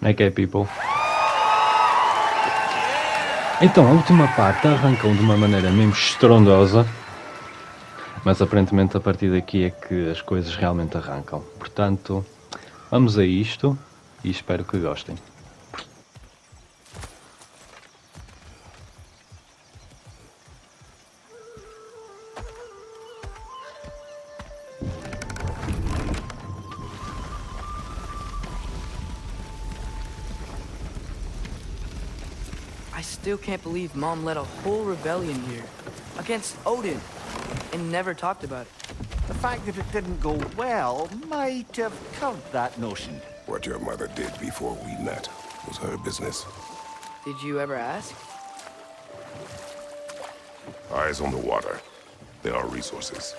Ok, people. Então, a última parte arrancam de uma maneira mesmo estrondosa, mas aparentemente a partir daqui é que as coisas realmente arrancam. Portanto, vamos a isto e espero que gostem. I still can't believe Mom led a whole rebellion here against Odin and never talked about it. The fact that it didn't go well might have curbed that notion. What your mother did before we met was her business. Did you ever ask? Eyes on the water. There are resources.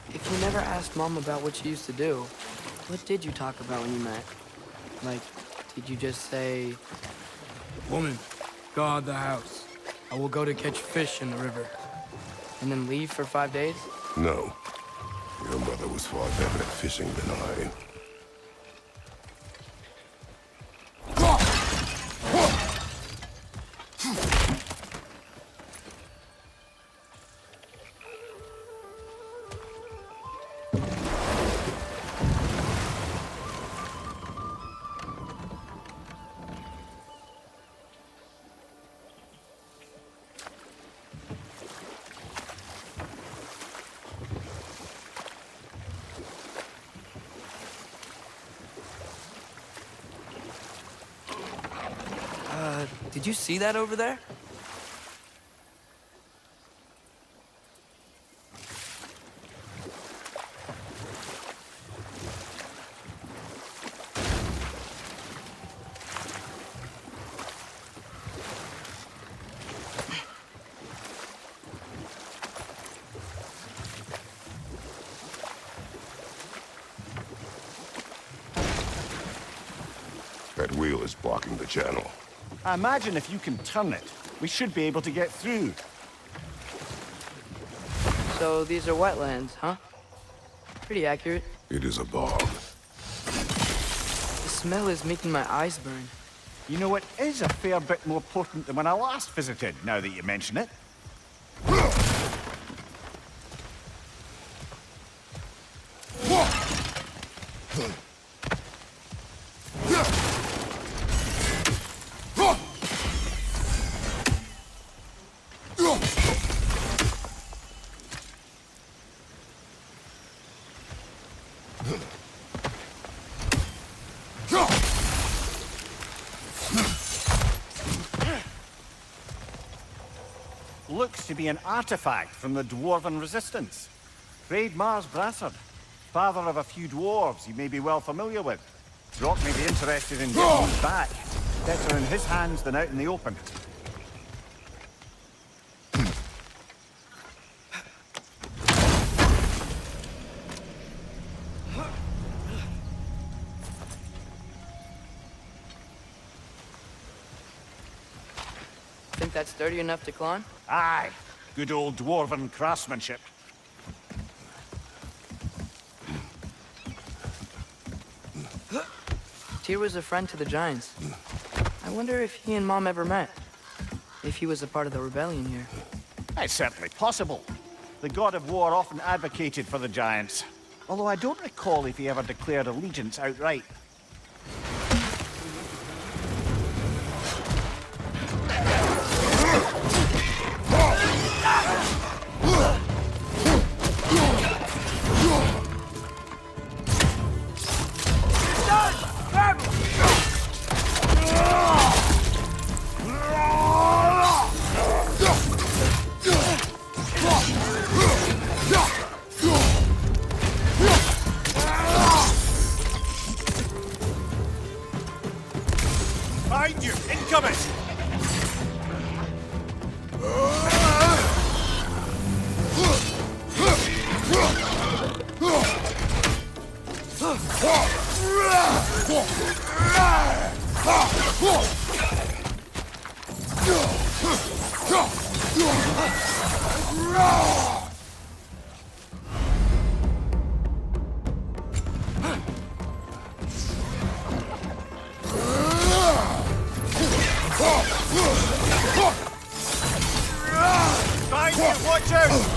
If you never asked Mom about what she used to do, what did you talk about when you met? Like, did you just say, "Woman, guard the house. I will go to catch fish in the river," and then leave for 5 days? No. Your mother was far better at fishing than I. Did you see that over there? That wheel is blocking the channel. I imagine if you can turn it, we should be able to get through. So these are wetlands, huh? Pretty accurate. It is a bog. The smell is making my eyes burn. You know, it is a fair bit more potent than when I last visited, now that you mention it. Looks to be an artifact from the Dwarven Resistance. Raid Mars Brassard, father of a few dwarves you may be well familiar with. Rock may be interested in getting these back. Better in his hands than out in the open. Think that's sturdy enough to climb? Aye, good old Dwarven craftsmanship. Tyr was a friend to the Giants. I wonder if he and Mom ever met. If he was a part of the rebellion here. It's certainly possible. The god of war often advocated for the Giants. Although I don't recall if he ever declared allegiance outright. Behind you! Incoming! Find you, watch out!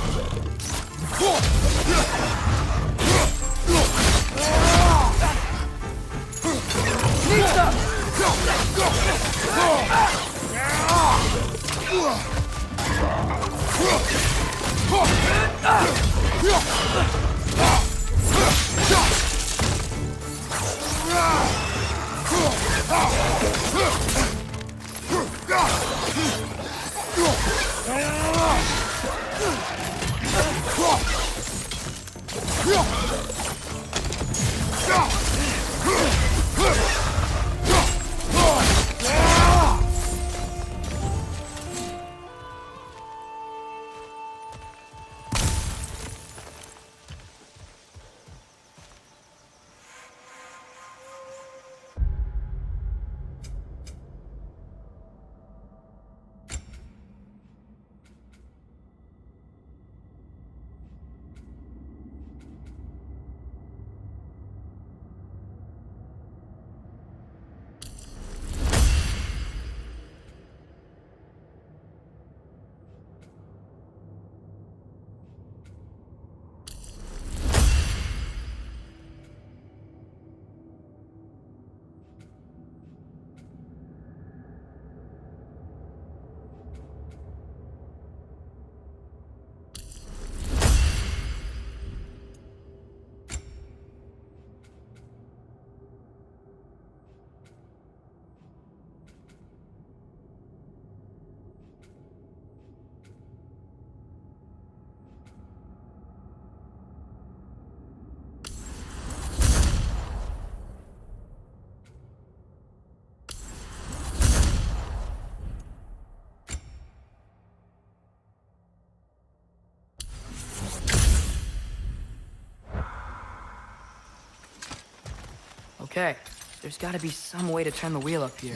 Okay, there's gotta be some way to turn the wheel up here.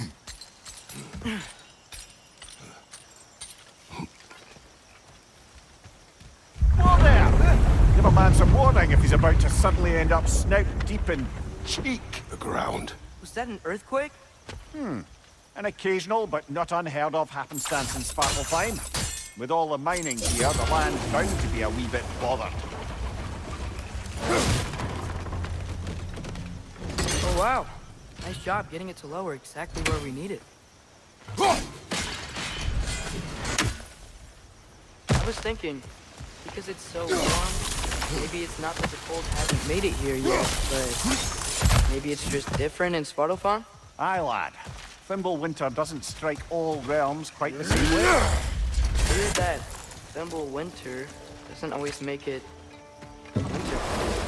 Whoa there! Give a man some warning if he's about to suddenly end up snout deep in cheek. The ground. Was that an earthquake? An occasional but not unheard of happenstance in Svartalfheim. With all the mining here, the land's bound to be a wee bit bothered. Oh wow, nice job getting it to lower exactly where we need it. I was thinking, because it's so warm, maybe it's not that the cold hasn't made it here yet, but maybe it's just different in Svartalfheim? Aye, lad. Fimbulvetr doesn't strike all realms quite the same way. Hear that Fimbulvetr doesn't always make it winter.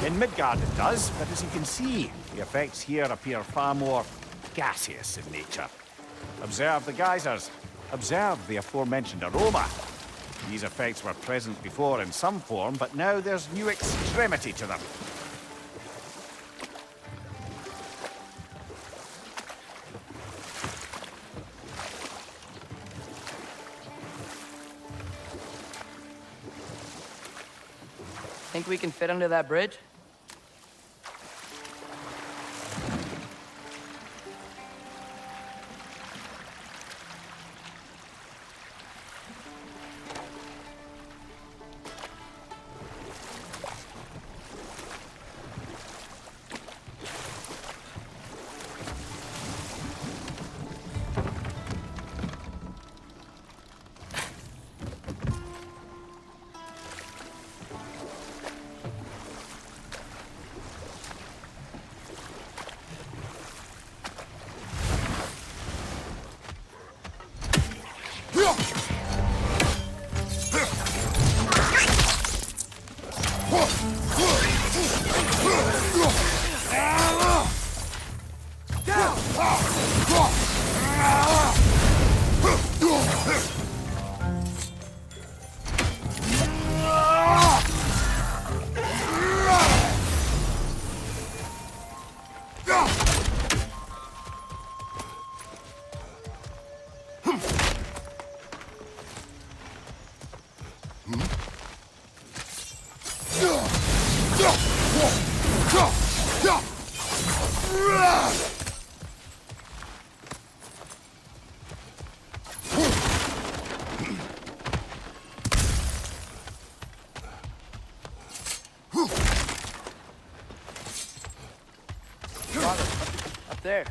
In Midgard it does, but as you can see, the effects here appear far more gaseous in nature. Observe the geysers. Observe the aforementioned aroma. These effects were present before in some form, but now there's new extremity to them. Think we can fit under that bridge? Up there.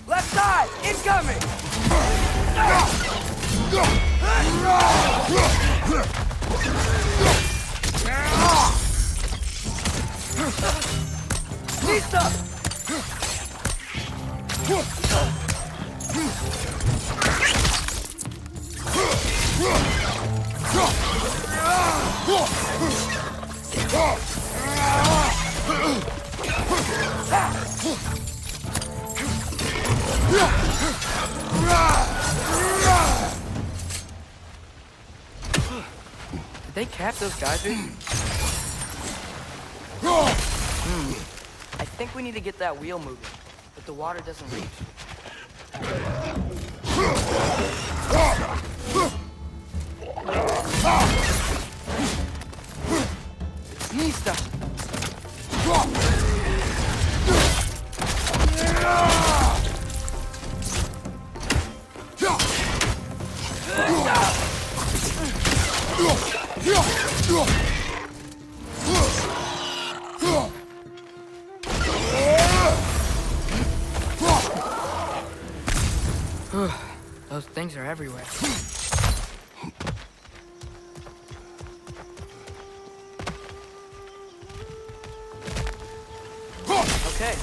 Left side! Incoming! Lisa! Did they cap those geysers? I think we need to get that wheel moving, but the water doesn't reach. Nista! Those things are everywhere. Okay,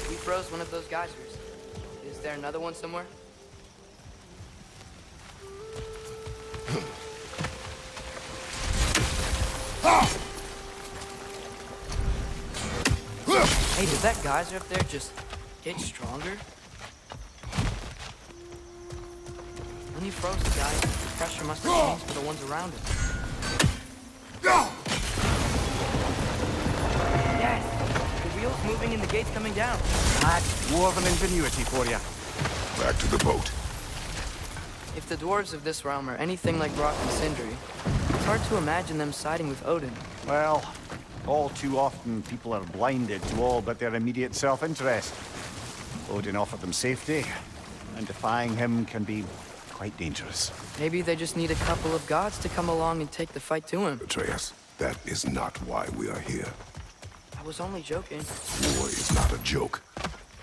we froze one of those geysers. Is there another one somewhere? Hey, did that geyser up there just get stronger? When you froze the geyser, the pressure must have changed for the ones around it. Yes! The wheel's moving and the gate's coming down. That's dwarven ingenuity for you. Back to the boat. If the dwarves of this realm are anything like Rock and Sindri, it's hard to imagine them siding with Odin. Well, all too often people are blinded to all but their immediate self-interest. Odin offered them safety, and defying him can be quite dangerous. Maybe they just need a couple of gods to come along and take the fight to him. Atreus, that is not why we are here. I was only joking. War is not a joke,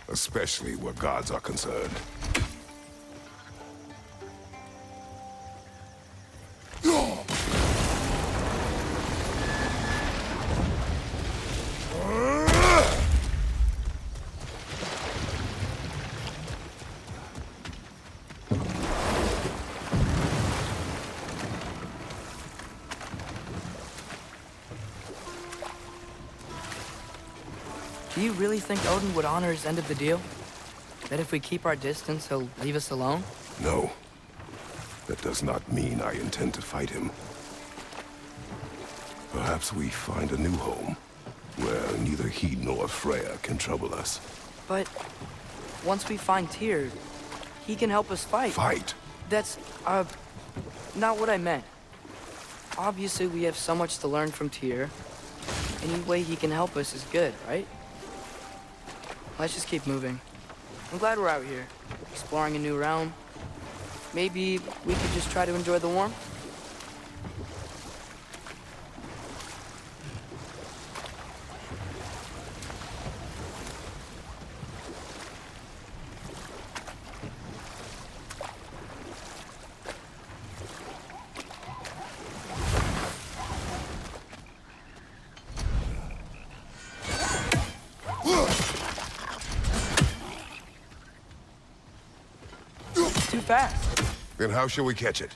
especially where gods are concerned. Do you really think Odin would honor his end of the deal? That if we keep our distance, he'll leave us alone? No. That does not mean I intend to fight him. Perhaps we find a new home, where neither he nor Freya can trouble us. But once we find Tyr, he can help us fight. Fight? That's, not what I meant. obviously we have so much to learn from Tyr. Any way he can help us is good, right? Let's just keep moving. I'm glad we're out here, exploring a new realm. Maybe we could just try to enjoy the warmth? Too fast. Then how shall we catch it?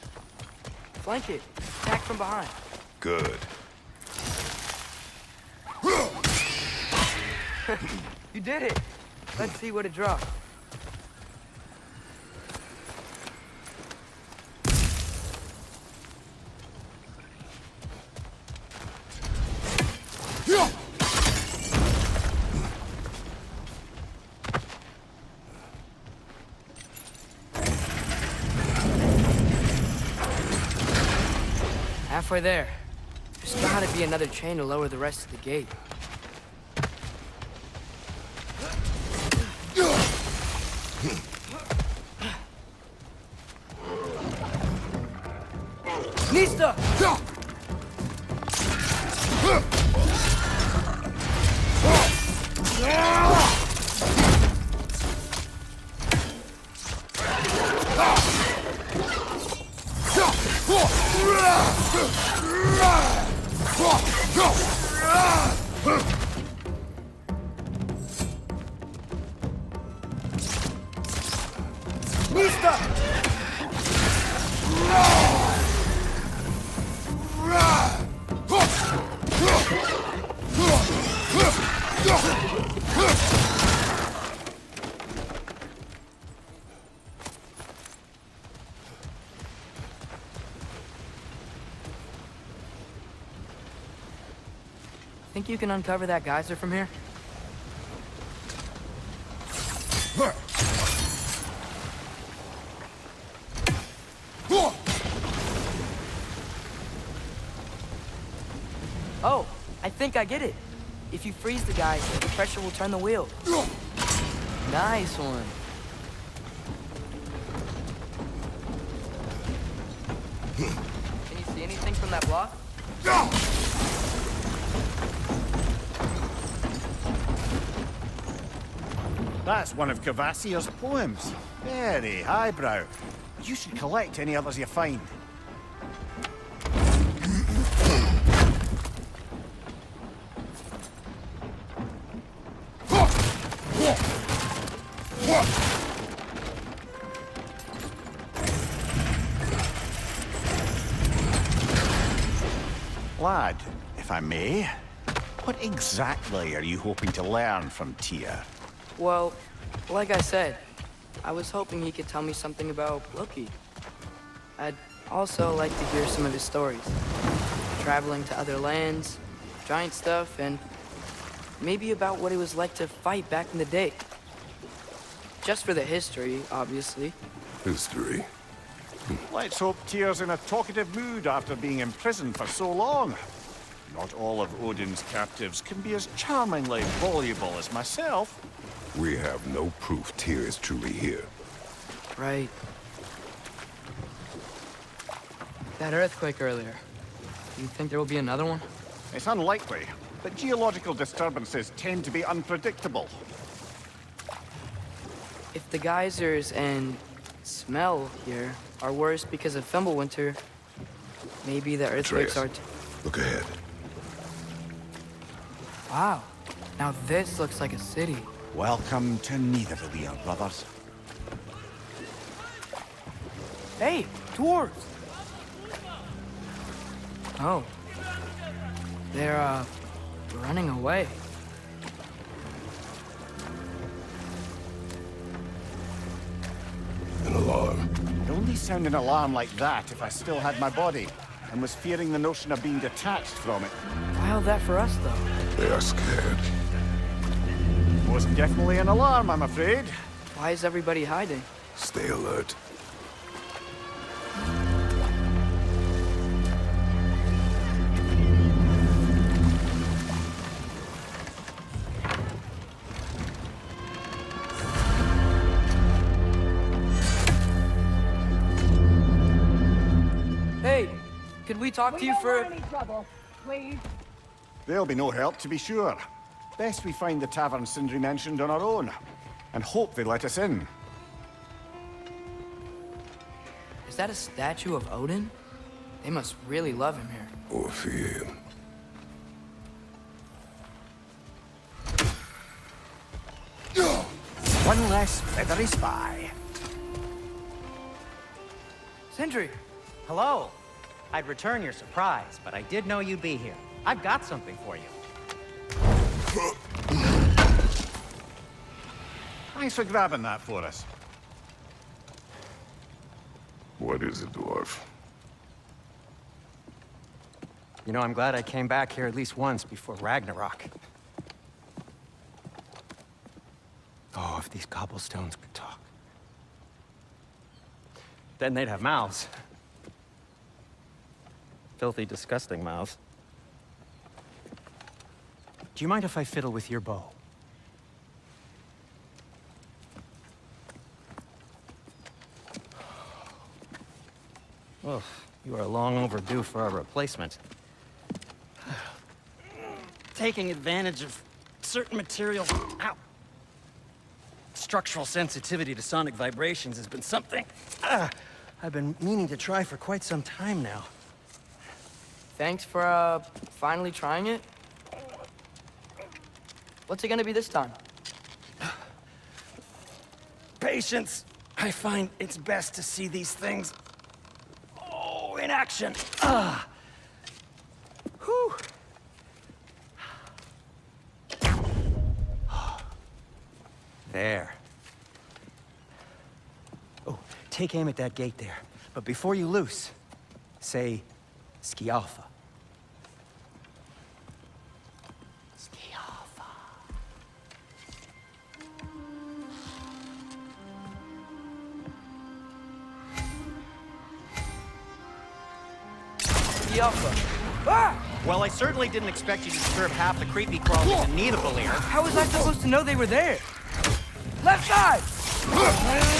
Flank it. Attack from behind. Good. You did it. Let's see what it drops. Halfway there. There's gotta be another chain to lower the rest of the gate. Nista! Think you can uncover that geyser from here? Oh, I think I get it. If you freeze the geyser, the pressure will turn the wheel. Nice one. Can you see anything from that block? That's one of Cavassier's poems. Very highbrow. You should collect any others you find. Lad, if I may, what exactly are you hoping to learn from Tyr? Well, like I said, I was hoping he could tell me something about Loki. I'd also like to hear some of his stories. Traveling to other lands, giant stuff, and maybe about what it was like to fight back in the day. Just for the history, obviously. History. Let's hope Tyr's in a talkative mood after being imprisoned for so long. Not all of Odin's captives can be as charmingly voluble as myself. We have no proof Tyr is truly here. Right. That earthquake earlier. Do you think there will be another one? It's unlikely, but geological disturbances tend to be unpredictable. If the geysers and smell here are worse because of Fimbulvetr, maybe the earthquakes Atreus, look ahead. Wow. Now this looks like a city. Welcome to Nidavellir, brothers. Hey, dwarves! Oh. They're, running away. An alarm. I'd only sound an alarm like that if I still had my body, and was fearing the notion of being detached from it. Wild that for us, though. They are scared. Most definitely an alarm, I'm afraid. Why is everybody hiding? Stay alert. could we talk to you for... any trouble, please. There'll be no help, to be sure. Best we find the tavern Sindri mentioned on our own, and hope they let us in. Is that a statue of Odin? They must really love him here. Or fear him. One less feathery spy. Sindri! Hello. I'd return your surprise, but I did know you'd be here. I've got something for you. Thanks for grabbing that for us. What is it, dwarf? You know, I'm glad I came back here at least once before Ragnarök. Oh, if these cobblestones could talk. Then they'd have mouths. Filthy, disgusting mouths. Do you mind if I fiddle with your bow? Oh, you are long overdue for a replacement. Taking advantage of certain materials. Ow. Structural sensitivity to sonic vibrations has been something I've been meaning to try for quite some time now. Thanks for, finally trying it. What's it gonna be this time? Patience. I find it's best to see these things, in action. Whew. There. Oh, take aim at that gate there. But before you loose, say, Skialfa. Skialfa. Skialfa. Ah! Well, I certainly didn't expect you to disturb half the creepy crawlies in Nidavellir. How was I supposed to know they were there? Left side! Left flank!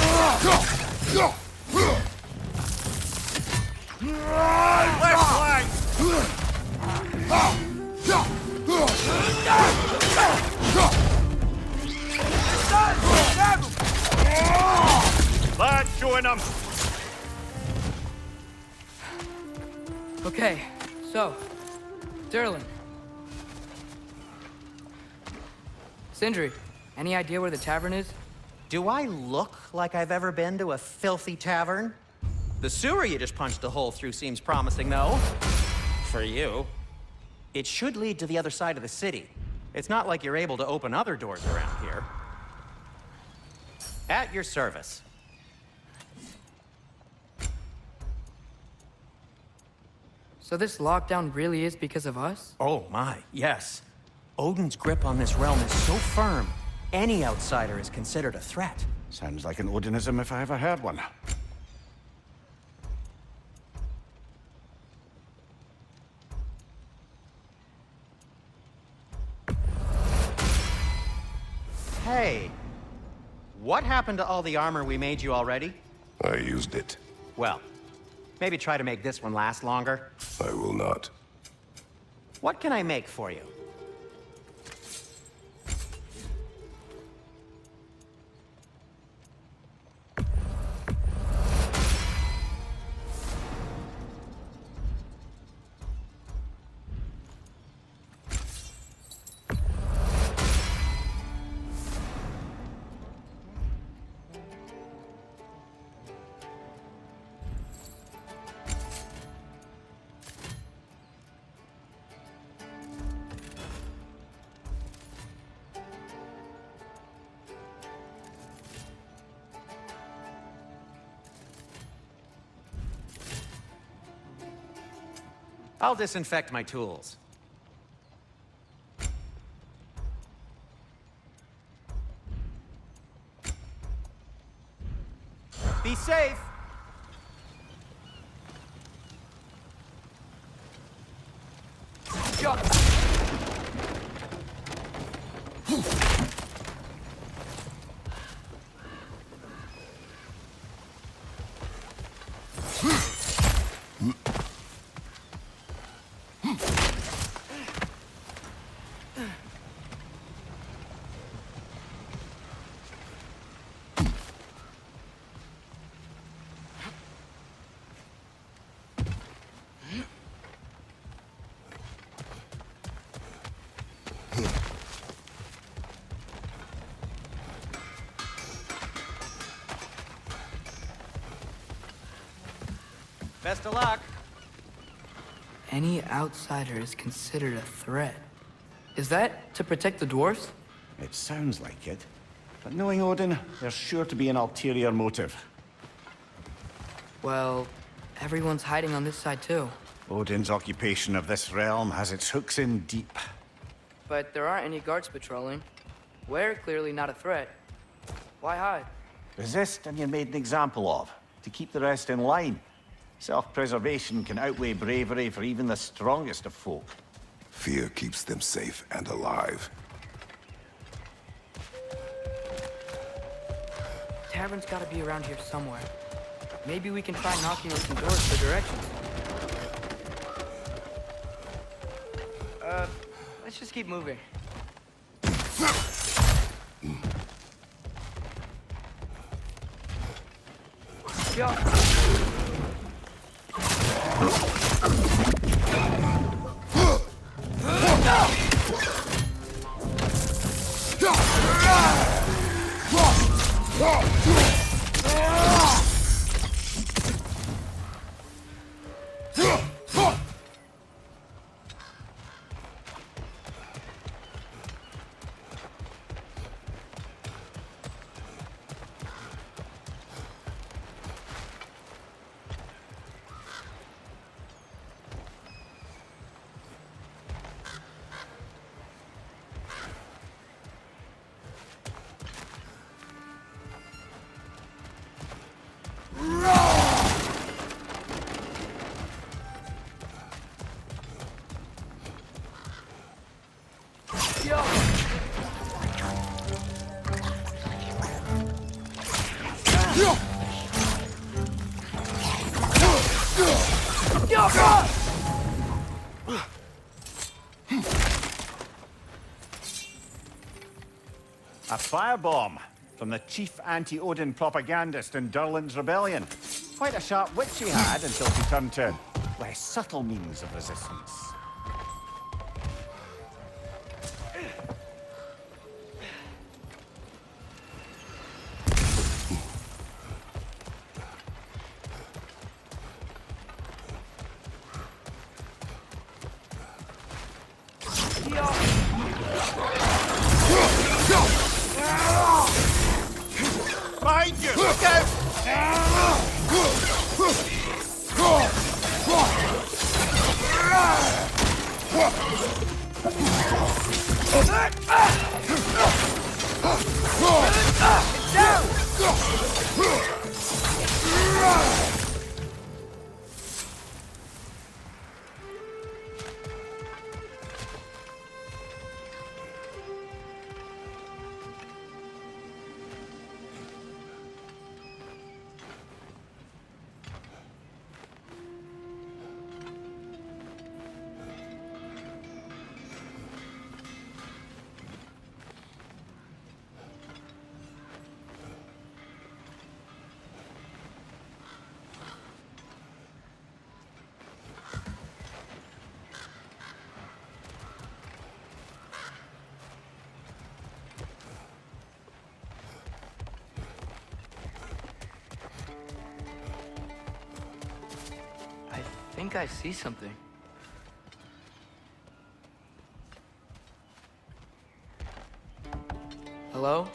That's showing them! Okay, so, Durlin. Sindri, any idea where the tavern is? Do I look like I've ever been to a filthy tavern? The sewer you just punched a hole through seems promising, though. For you. It should lead to the other side of the city. It's not like you're able to open other doors around here. At your service. So this lockdown really is because of us? Oh my, yes. Odin's grip on this realm is so firm, any outsider is considered a threat. Sounds like an Odinism if I ever heard one. Hey, what happened to all the armor we made you already? I used it. Well, maybe try to make this one last longer. I will not. What can I make for you? I'll disinfect my tools. Be safe! Best of luck. Any outsider is considered a threat. Is that to protect the dwarves? It sounds like it. But knowing Odin, there's sure to be an ulterior motive. Well, everyone's hiding on this side too. Odin's occupation of this realm has its hooks in deep. But there aren't any guards patrolling. We're clearly not a threat. Why hide? Resist and you're made an example of, to keep the rest in line. Self-preservation can outweigh bravery for even the strongest of folk. Fear keeps them safe and alive. Tavern's gotta be around here somewhere. Maybe we can try knocking on some doors for directions. Let's just keep moving. Yo. A firebomb from the chief anti-Odin propagandist in Durlin's rebellion. Quite a sharp wit she had until she turned to less subtle means of resistance. Behind you! Look out! I think I see something. Hello?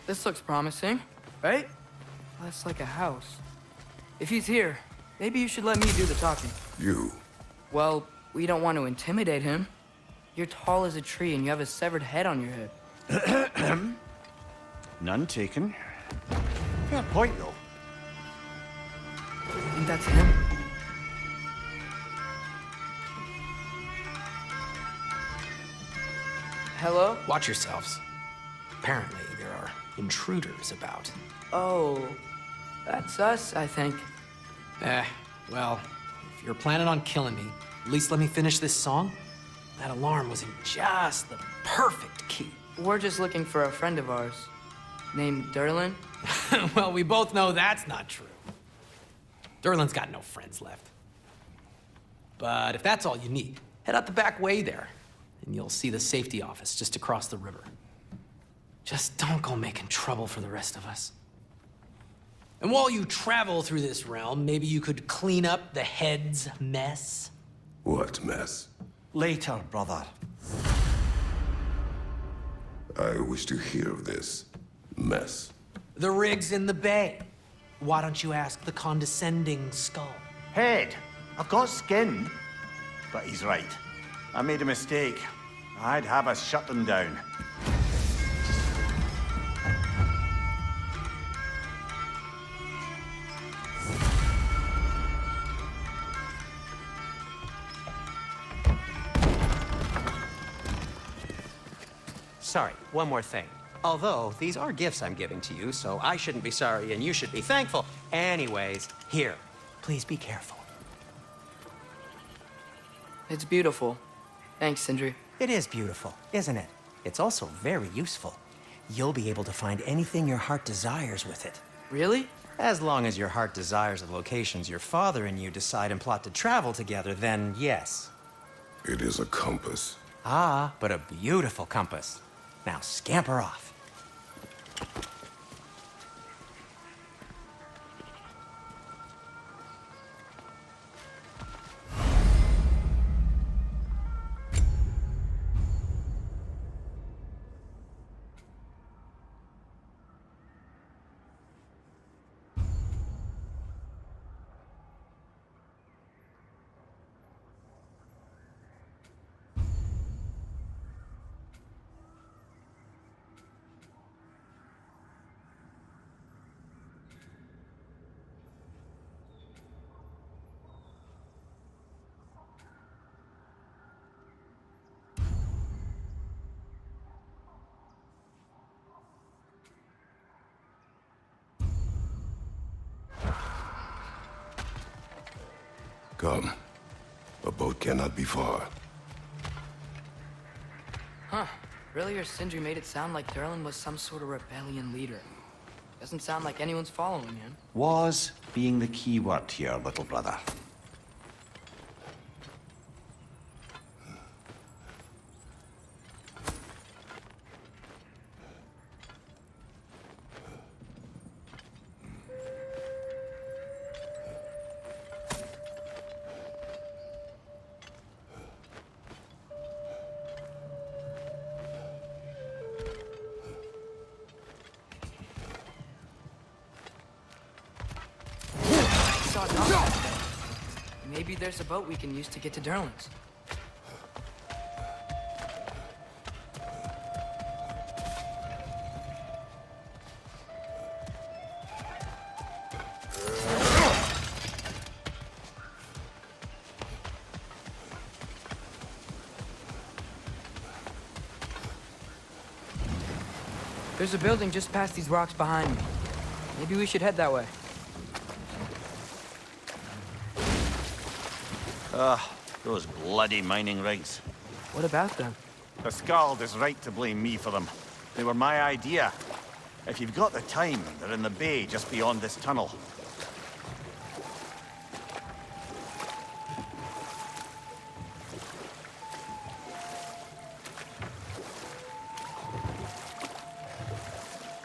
This looks promising, right? Less like a house. If he's here, maybe you should let me do the talking. You? Well, we don't want to intimidate him. You're tall as a tree and you have a severed head on your head. None taken. Fair point, though. I think that's him. Hello? Watch yourselves. Apparently, there are intruders about. Oh, that's us, I think. Well, if you're planning on killing me, at least let me finish this song. That alarm was in just the perfect key. We're just looking for a friend of ours, named Durlin. Well, we both know that's not true. Durlin's got no friends left. But if that's all you need, head out the back way there, and you'll see the safety office just across the river. Just don't go making trouble for the rest of us. And while you travel through this realm, maybe you could clean up the head's mess? What mess? Later, brother. I wish to hear of this mess. The rig's in the bay. Why don't you ask the condescending skull? Head, I've got skin. But he's right. I made a mistake. I'd have us shut them down. Sorry, one more thing. Although, these are gifts I'm giving to you, so I shouldn't be sorry and you should be thankful. Anyways, here, please be careful. It's beautiful. Thanks, Sindri. It is beautiful, isn't it? It's also very useful. You'll be able to find anything your heart desires with it. Really? As long as your heart desires the locations your father and you decide and plot to travel together, then yes. It is a compass. Ah, but a beautiful compass. Now scamper off. Come. A boat cannot be far. Huh. Earlier, Sindri made it sound like Durlin was some sort of rebellion leader. Doesn't sound like anyone's following him. Was being the key word here, little brother. Maybe there's a boat we can use to get to Durlin's. There's a building just past these rocks behind me. Maybe we should head that way. Those bloody mining rigs. What about them? The Skald is right to blame me for them. They were my idea. If you've got the time, they're in the bay just beyond this tunnel.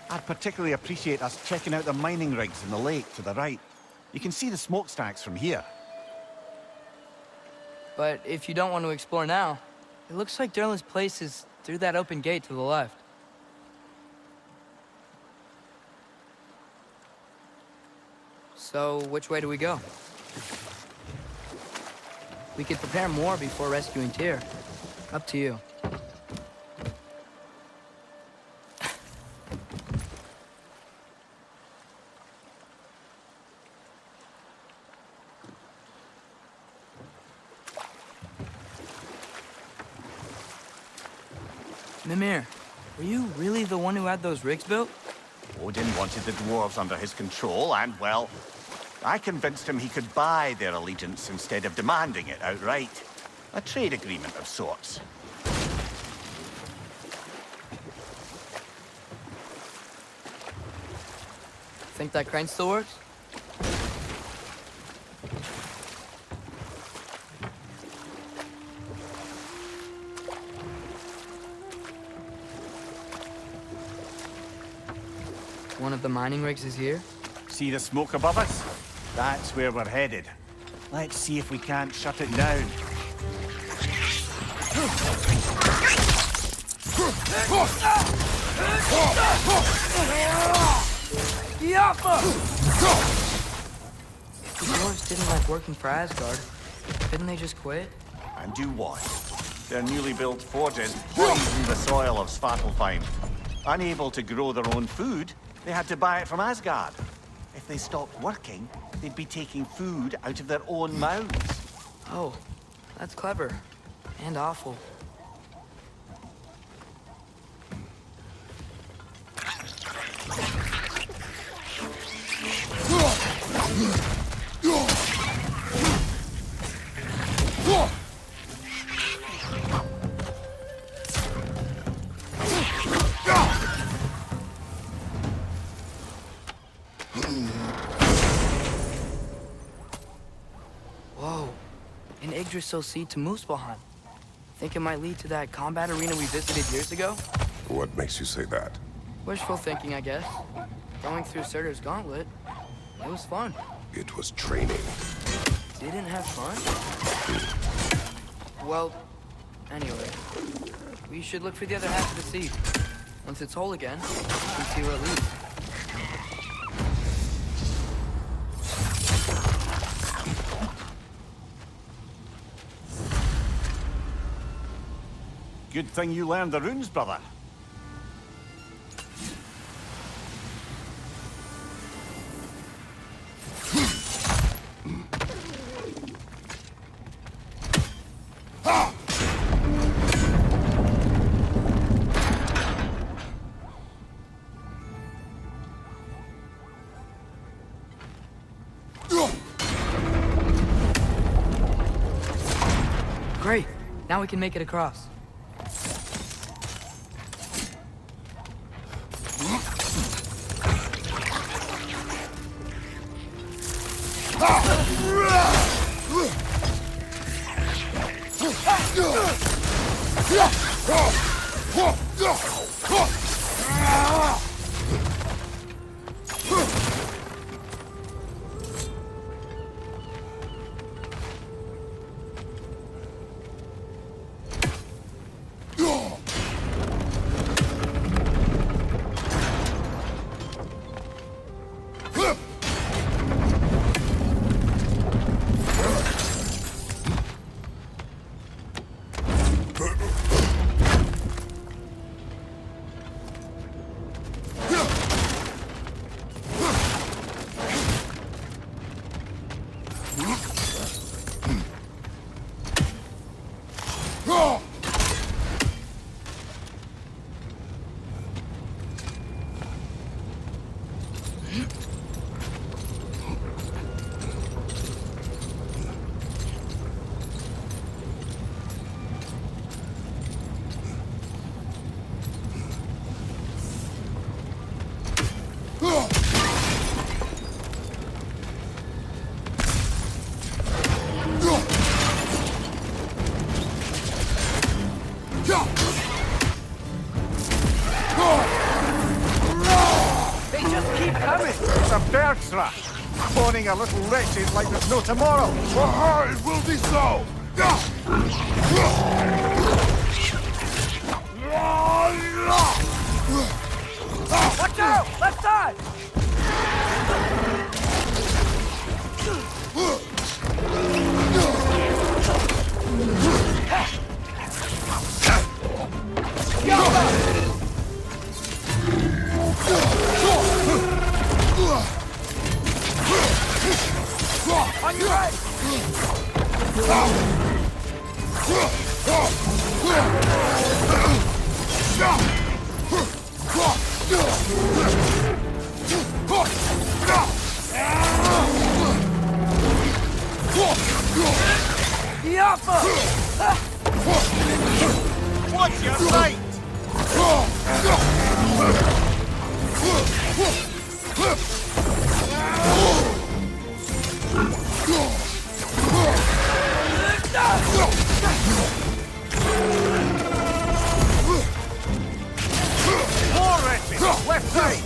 I'd particularly appreciate us checking out the mining rigs in the lake to the right. You can see the smokestacks from here. But if you don't want to explore now, it looks like Durlin's place is through that open gate to the left. So, which way do we go? We could prepare more before rescuing Tyr. Up to you. Mimir, were you really the one who had those rigs built? Odin wanted the dwarves under his control, and, well, I convinced him he could buy their allegiance instead of demanding it outright. A trade agreement of sorts. Think that crane still works? One of the mining rigs is here? See the smoke above us? That's where we're headed. Let's see if we can't shut it down. The dwarves didn't like working for Asgard. Couldn't they just quit? And do what? Their newly built forges poisoned the soil of Svartalfheim. Unable to grow their own food, they had to buy it from Asgard. If they stopped working, they'd be taking food out of their own mouths. Oh, that's clever. And awful. Whoa, an Yggdrasil seed to Muspelheim. Think it might lead to that combat arena we visited years ago? What makes you say that? Wishful thinking, I guess. Going through Surtur's gauntlet, it was fun. It was training. Didn't have fun? Well, anyway, we should look for the other half of the seed. Once it's whole again, we can see where it leads. Good thing you learned the runes, brother. Great, now we can make it across. Cloning a little wretched like there's no tomorrow. It will be so! Watch out! Left side! On your right! Watch your sight! More wretches! Left side!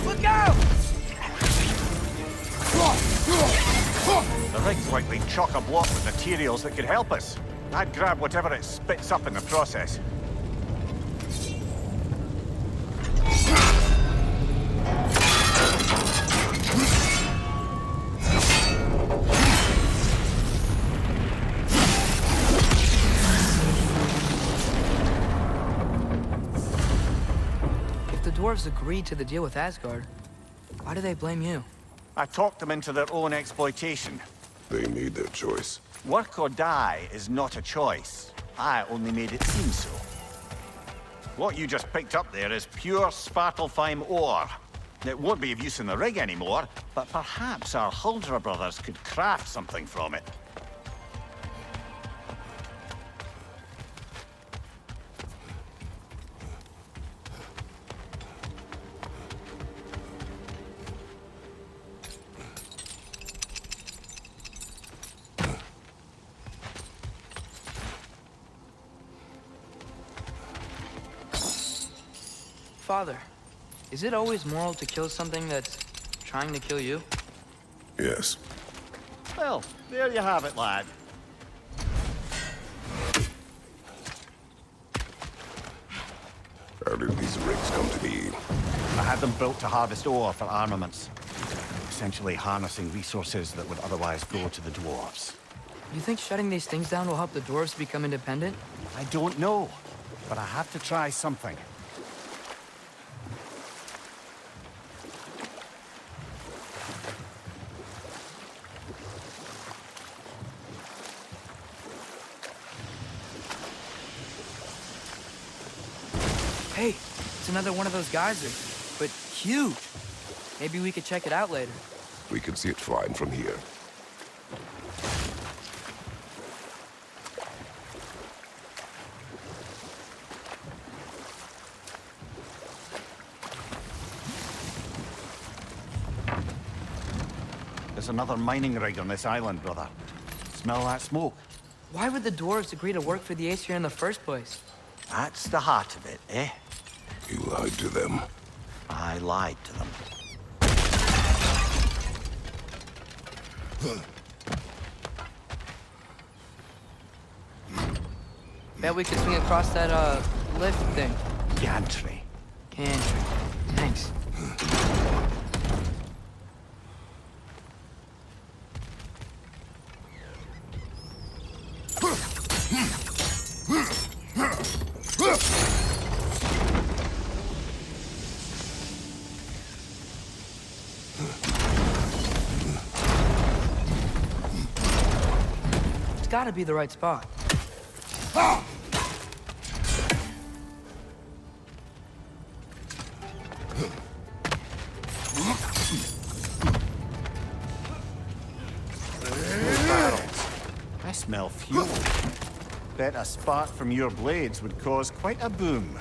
Look out! The rig's likely chock-a-block with materials that could help us. I'd grab whatever it spits up in the process. If the dwarves agreed to the deal with Asgard, why do they blame you? I talked them into their own exploitation. They made their choice. Work or die is not a choice. I only made it seem so. What you just picked up there is pure Svartalfheim ore. It won't be of use in the rig anymore, but perhaps our Huldra brothers could craft something from it. Father, is it always moral to kill something that's trying to kill you? Yes. Well, there you have it, lad. How did these rigs come to be? I had them built to harvest ore for armaments. Essentially harnessing resources that would otherwise go to the dwarves. You think shutting these things down will help the dwarves become independent? I don't know, but I have to try something. Hey, it's another one of those geysers, but huge. Maybe we could check it out later. We can see it fine from here. There's another mining rig on this island, brother. Smell that smoke? Why would the dwarves agree to work for the Aesir in the first place? That's the heart of it, eh? You lied to them. I lied to them. Bet we could swing across that, lift thing. Gantry. Gantry. Thanks. It's gotta be the right spot. I smell fuel. Bet a spark from your blades would cause quite a boom.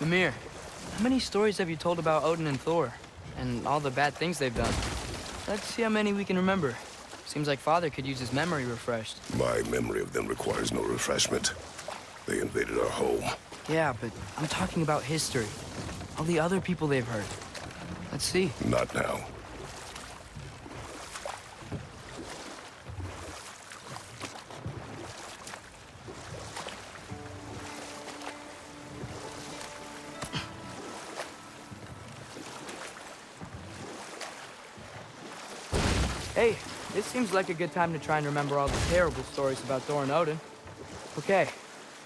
Mimir, how many stories have you told about Odin and Thor? And all the bad things they've done? Let's see how many we can remember. Seems like Father could use his memory refreshed. My memory of them requires no refreshment. They invaded our home. Yeah, but I'm talking about history. All the other people they've hurt. Let's see. Not now. Hey, this seems like a good time to try and remember all the terrible stories about Thor and Odin. Okay,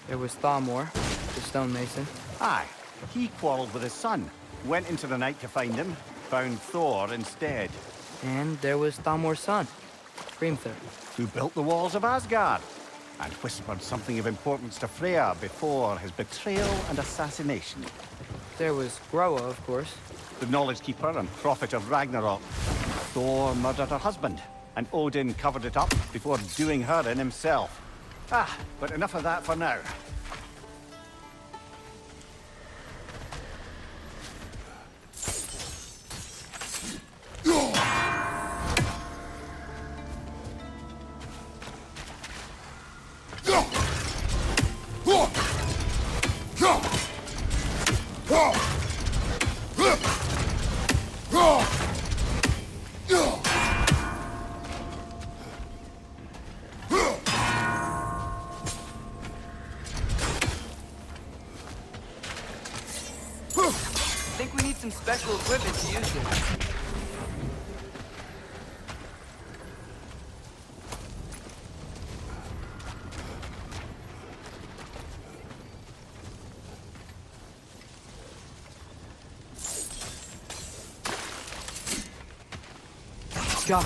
there was Thamor, the stonemason. Aye, he quarreled with his son. Went into the night to find him, found Thor instead. And there was Thamor's son, Hrimthur. Who built the walls of Asgard, and whispered something of importance to Freya before his betrayal and assassination. There was Groa, of course. The knowledge keeper and prophet of Ragnarok. Thor murdered her husband, and Odin covered it up before doing her in himself. Ah, but enough of that for now. I think we need some special equipment to use this. Go.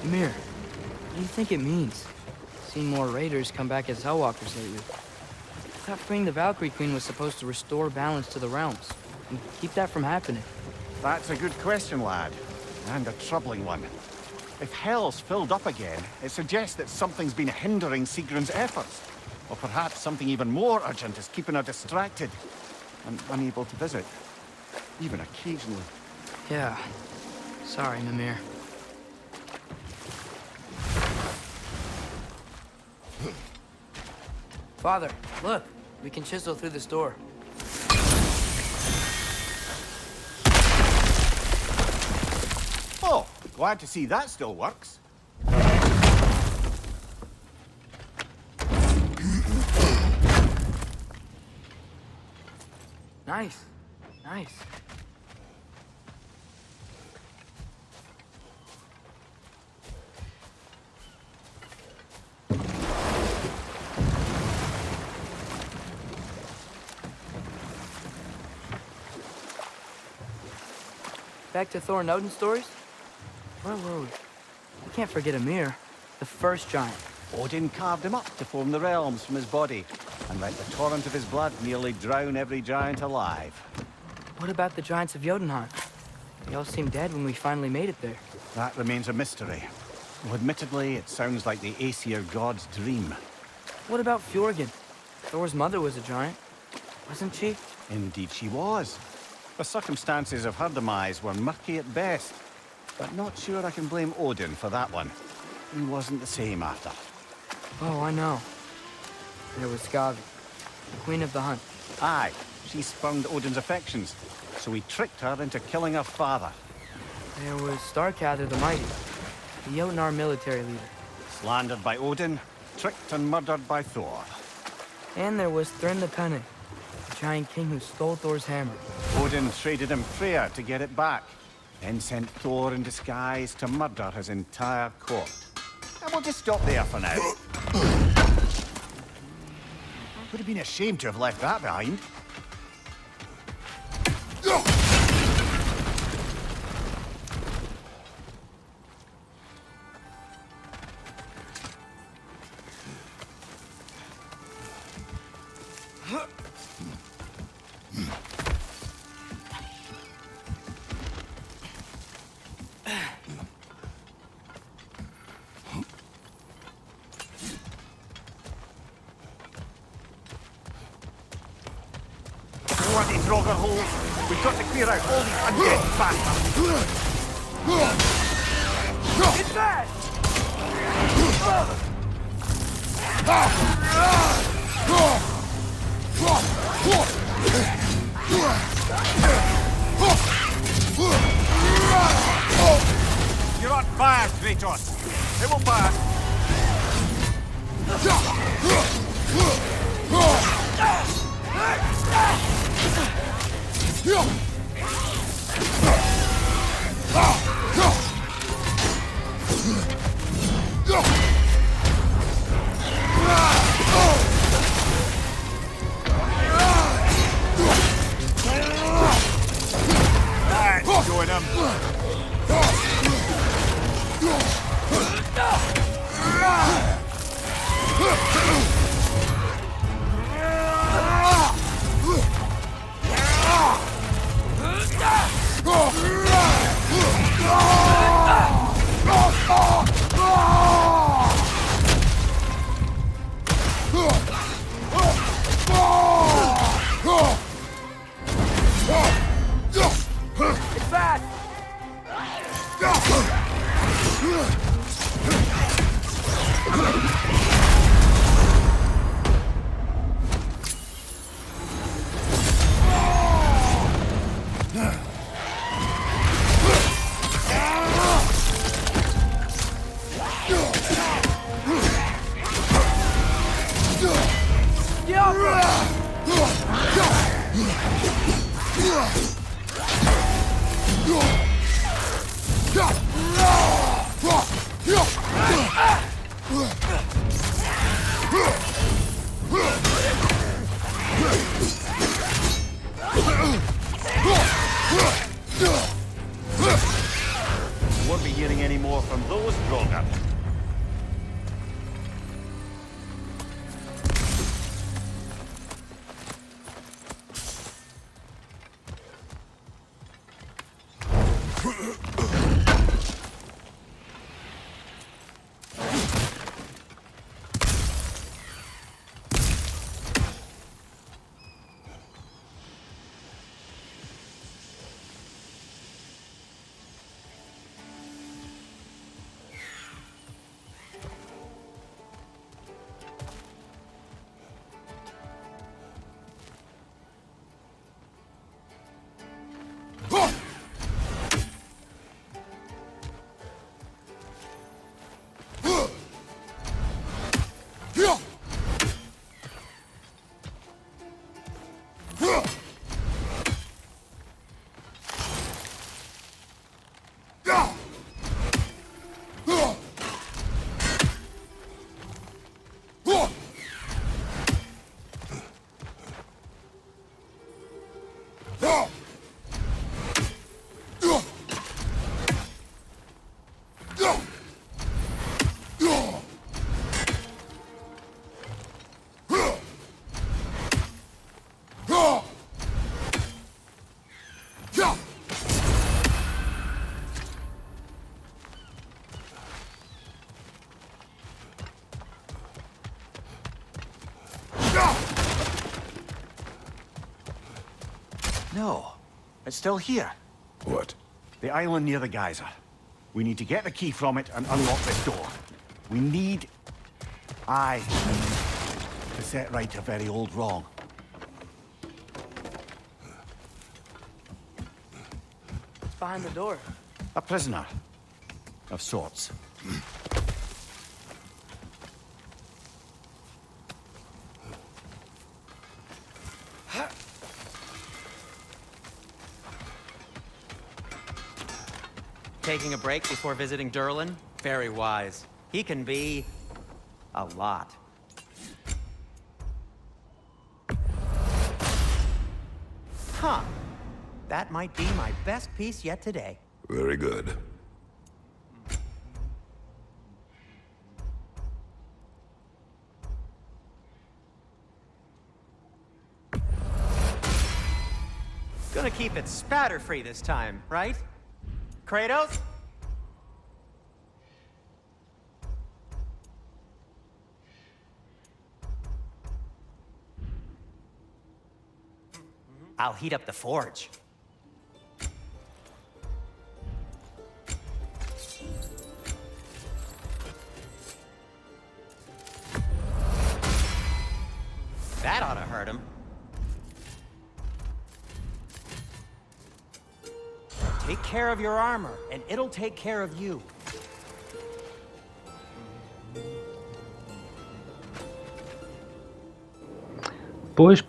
Mimir, what do you think it means? Seen more raiders come back as Hellwalkers lately. I thought freeing the Valkyrie Queen was supposed to restore balance to the realms and keep that from happening. That's a good question, lad. And a troubling one. If Hell's filled up again, it suggests that something's been hindering Sigrun's efforts. Or perhaps something even more urgent is keeping her distracted and unable to visit. Even occasionally. Yeah. Sorry, Mimir. Father, look. We can chisel through this door. Glad to see that still works. Nice. Nice. Back to Thor and Odin's stories? Where were we? I can't forget Ymir, the first giant. Odin carved him up to form the realms from his body, and let the torrent of his blood nearly drown every giant alive. What about the giants of Jotunheim? They all seemed dead when we finally made it there. That remains a mystery. Well, admittedly, it sounds like the Aesir god's dream. What about Fjorgyn? Thor's mother was a giant, wasn't she? Indeed she was. The circumstances of her demise were murky at best, but not sure I can blame Odin for that one. He wasn't the same after. Oh, I know. There was Skavi, the queen of the hunt. Aye, she spurned Odin's affections, so he tricked her into killing her father. There was Starkather the Mighty, the Jotnar military leader. Slandered by Odin, tricked and murdered by Thor. And there was Thrym the Cunning, the giant king who stole Thor's hammer. Odin traded him Freyr to get it back, then sent Thor in disguise to murder his entire court. And we'll just stop there for now. Would have been a shame to have left that behind. Bloody Draugr holes! We've got to clear out all these undead bastards! It's bad! You're on fire, Kratos! It will pass! Join him. It's bad. Won't be hearing any more from those Draugr. It's still here. What? The island near the geyser. We need to get the key from it and unlock this door. We need... I need to set right a very old wrong. What's behind the door? A prisoner. Of sorts. Taking a break before visiting Durlin? Very wise. He can be... a lot. Huh. That might be my best piece yet today. Very good. Gonna keep it spatter-free this time, right? Kratos? I'll heat up the forge. That ought to hurt him. Take care of your armor, and it'll take care of you. Pois,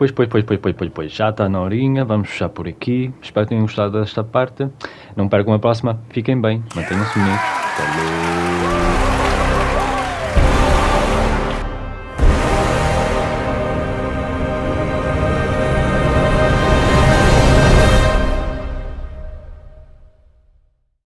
já está na horinha, vamos fechar por aqui. Espero que tenham gostado desta parte. Não percam a próxima, fiquem bem, mantenham-se unidos. Pelo...